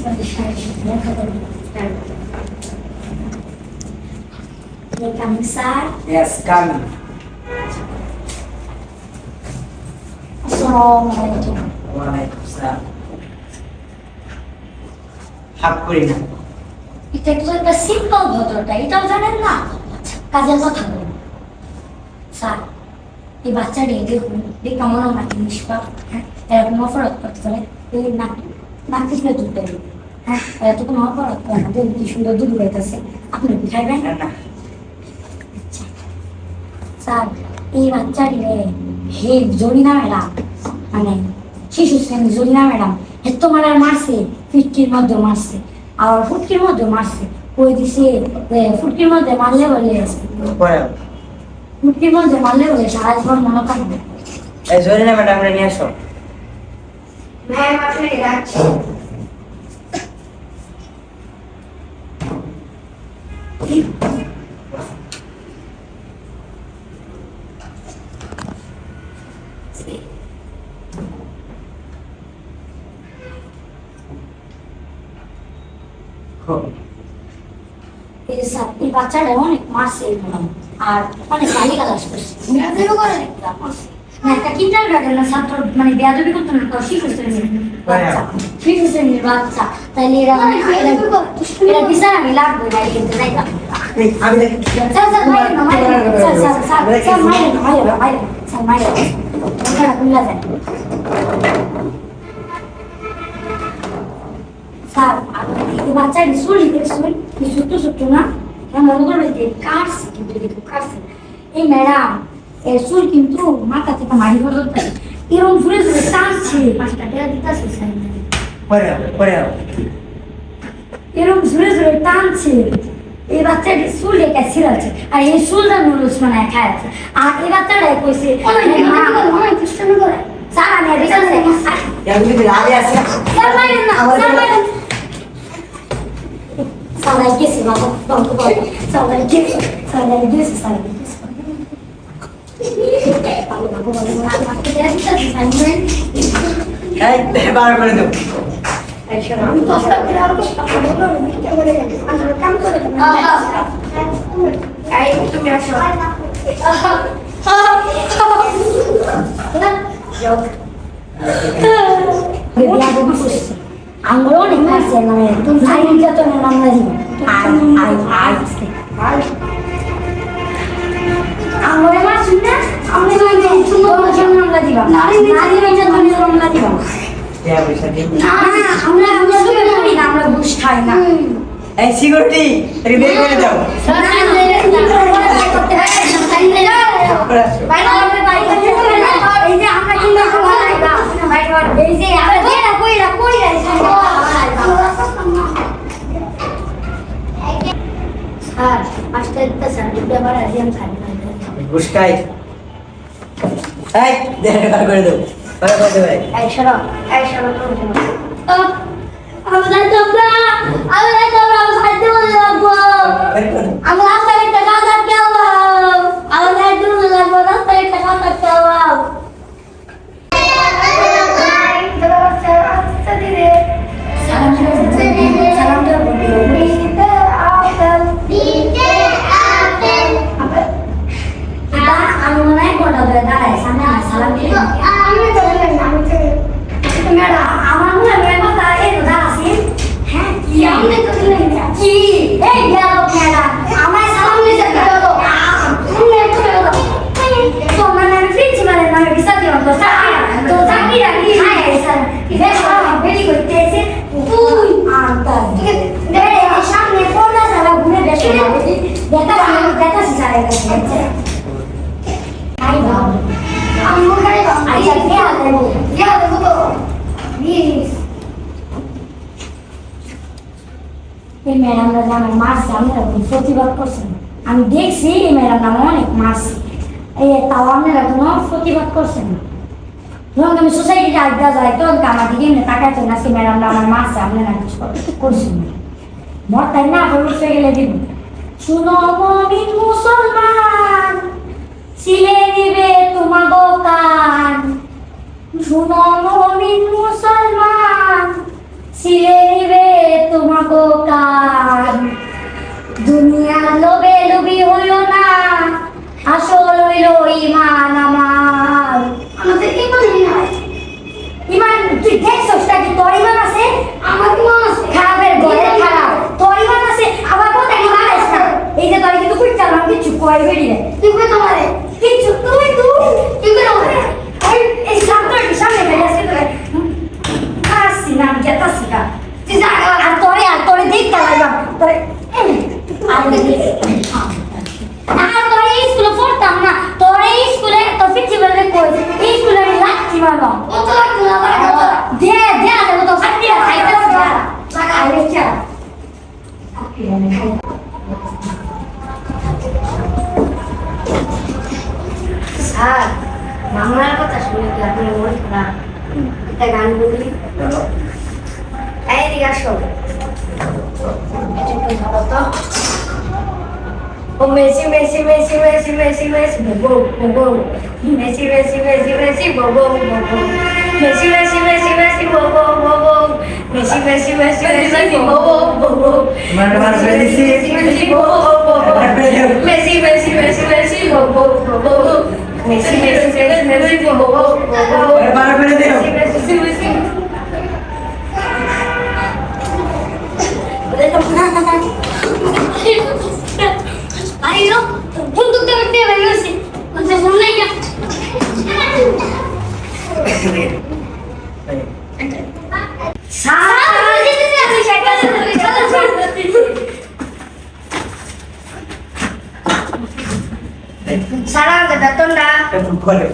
Coming, sir. Yes, coming. Assalamualaikum. Waalaikumsalam. হাক করি না। এটা তো একটা সিম্পল ভদ্রতা, এটাও জানেন না? কাজের কথা বলুন। স্যার, এই বাচ্চাটি দেখুন, কেমন নাকি নিষ্পাপ, হ্যাঁ, এরকম অপরাধ করতে পারে, এই নাক পিছনে দুধ দেবে, হ্যাঁ, এত কোনো অপরাধ করে না, দেখুন কি সুন্দর দুধ বেরোতেছে, আপনি কি খাইবেন? না। আচ্ছা। স্যার, এই বাচ্চাটি হে জরিনা ম্যাডাম, মানে শিশু শ্রেণী জরিনা ম্যাডাম, এত মারার মারছে, ফিটকির মধ্যে মারছে, আর ফুটকির মধ্যে মারছে, কই দিছে ফুটকির মধ্যে মারলে বলে ফুটকির মধ্যে মারলে বলে সারা জীবন মনে থাকবে। এই জরিনা ম্যাডাম নিয়ে আসো। ম্যাম আপনাকে ডাকছি। এই বাচ্চাটা অনেক মারছে আর অনেক গালি গালাজ করছে, একটা কিন্ডার গার্ডেনের ছাত্র, মানে বেয়াদবি করতো না, শিশু শ্রেণীর বাচ্চা, তাইলে এরা বিচার আমি লাগবে না, কিন্তু যাইতাম স্যার, বাচ্চার চুরি দেখছুন, ছোট্ট ছোট্ট না, মনে করবে যে কাটছে, কিন্তু কাটছে। এই ম্যাডাম এর চুল কিন্তু মাথা থেকে মারি পর্যন্ত এরকম ঘুরে ঘুরে টানছে, 5 টাকা দিতেছে এরকম ঘুরে ঘুরে টানছে। এই বাচ্চাটি চুল রেখে ছিঁড়াচ্ছে, আর এই চুলটা নুডলস বানায় খাওয়াচ্ছে, আর এই বাচ্চাটাই কইছে স্যার আমি সবাই গেছে বাবা, সবাই গেছে, সবাই গেছে, সবাই গেছে। বার করে দেব। তুমি আসো। আমরা অনেক মারছি, মানে নারী নির্যাতনের মামলা দিব, আমরা মারছি না, আমরা মামলা দিবা, নারী নির্যাতনের মামলা দিবা। আমরা ঘুষ খাই না। এই সিকিউরিটি বের করে দাও। ঘুষ খাই, বের করে দাও। এই ম্যাডামরা যেমন মারছে, আপনারা প্রতিবাদ করছেন, আমি দেখছি এই ম্যাডাম নামে অনেক মারছে, তাও আপনারা কোনো প্রতিবাদ করছেন না। যখন আমি সোসাইটিতে আড্ডা যাই, তখন আমার দিকে এমনি তাকাচ্ছেন, আজকে ম্যাডামরা আমার মারছে, আপনারা কিছু করছেন না। মরতাই না, আবার উঠে গেলে দিব, শুনো মুমিন মুসলমান, ছিলে নিবে তোমার কান, শুনো মুমিন মুসলমান, ছিলে নিবে গো কান দুনিয়ার লোভে লোভী হইও না আসল হইল ইমান আমার আমাদের ইমান নাই। ইমান তুই দেখছস কি তোর ইমান আছে আমার ইমান আছে। খারাপের ঘরে খারাপ তোর ইমান আছে আবার কথা কি মারাইস না এই যে তোর কিন্তু কইতাম আমি কিছু কই বেরি না তুই কই তোমারে? কিছু তুই তুই কই তোমারে? এই সামনে ফেলে আসে তোরে আসি না আমি যেতাছি না তুই যা। আর তোরে দেখতে লাগলাম তোরে আর তোরে এই স্কুলে পড়তাম না তোরে এই স্কুলে তোর প্রিন্সিপালে কই এই স্কুলে আমি লাগছি মারবা কত লাগতো না আমার কত? দে দে আগে তো খাইতে খাইতে লাগা। আরে চা স্যার, মামলার কথা শুনে কি আপনি মন খারাপ? একটা গান বলি। এদিকে আসো। একটু একটু ধরো তো। ও Messi Messi Messi Messi Messi Messi বো বো মেসি মেসি মেসি মেসি বো বো বো মেসি মেসি মেসি মেসি বো বো বো মেসি মেসি মেসি মেসি বো বো বো মানে মেসি মেসি মেসি বো বো মেসি মেসি মেসি মেসি বো বো বো মেসি মেসি মেসি মেসি বো বো বো বারে বারে দিও। মেসি মেসি আইলো বন্দুক ধরতে বেরিয়েছি বলছে শুনলে কি সারা বেতনটা পরে